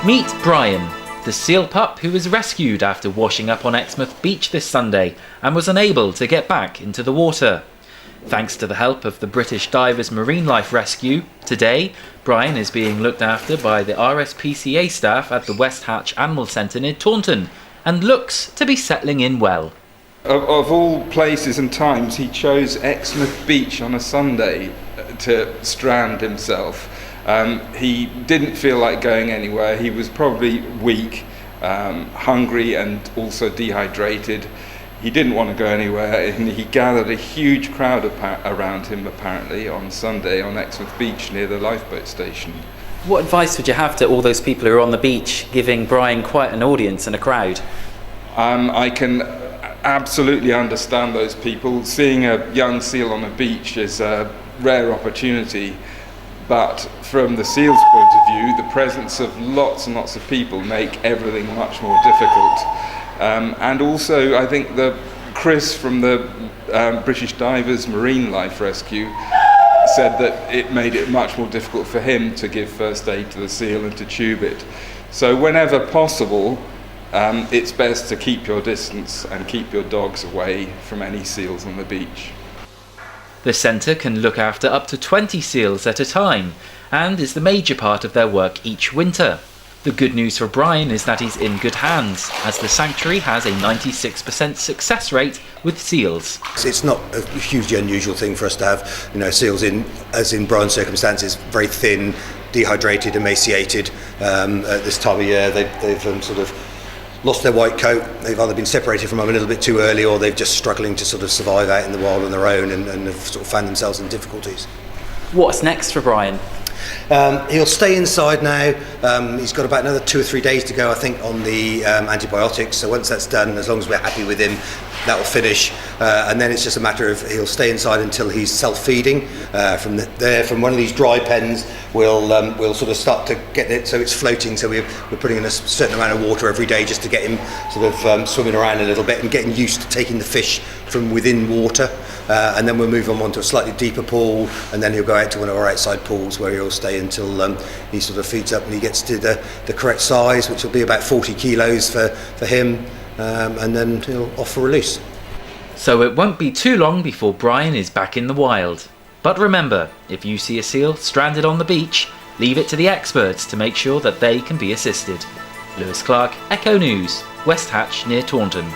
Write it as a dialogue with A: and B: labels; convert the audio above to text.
A: Meet Brian, the seal pup who was rescued after washing up on Exmouth beach this Sunday and was unable to get back into the water. Thanks to the help of the British Divers Marine Life Rescue, today Brian is being looked after by the RSPCA staff at the West Hatch Animal Centre near Taunton and looks to be settling in well.
B: Of all places and times, he chose Exmouth beach on a Sunday to strand himself. He didn't feel like going anywhere. He was probably weak, hungry and also dehydrated. He didn't want to go anywhere, and he gathered a huge crowd around him apparently on Sunday on Exmouth beach near the lifeboat station.
A: What advice would you have to all those people who are on the beach, giving Brian quite an audience and a crowd?
B: I can absolutely understand those people. Seeing a young seal on a beach is a rare opportunity, but from the seal's point of view, the presence of lots and lots of people make everything much more difficult. And also, I think Chris from the British Divers Marine Life Rescue said that it made it much more difficult for him to give first aid to the seal and to tube it. So whenever possible, it's best to keep your distance and keep your dogs away from any seals on the beach.
A: The centre can look after up to 20 seals at a time and is the major part of their work each winter. The good news for Brian is that he's in good hands, as the sanctuary has a 96% success rate with seals.
C: It's not a hugely unusual thing for us to have, seals as in Brian's circumstances, very thin, dehydrated, emaciated. At this time of year, they've sort of lost their white coat. They've either been separated from them a little bit too early, or they've just struggling to sort of survive out in the wild on their own and have sort of found themselves in difficulties.
A: What's next for Brian?
C: He'll stay inside now. He's got about another 2 or 3 days to go, I think, on the antibiotics. So once that's done, as long as we're happy with him, that will finish. And then it's just a matter of he'll stay inside until he's self-feeding. From one of these dry pens, we'll sort of start to get it so it's floating. So we're putting in a certain amount of water every day just to get him sort of swimming around a little bit and getting used to taking the fish from within water. And then we'll move on to a slightly deeper pool, and then he'll go out to one of our outside pools where he'll stay until he sort of feeds up and he gets to the correct size, which will be about 40 kilos for him, and then he'll off for release.
A: So it won't be too long before Brian is back in the wild. But remember, if you see a seal stranded on the beach, leave it to the experts to make sure that they can be assisted. Lewis Clark, Echo News, West Hatch near Taunton.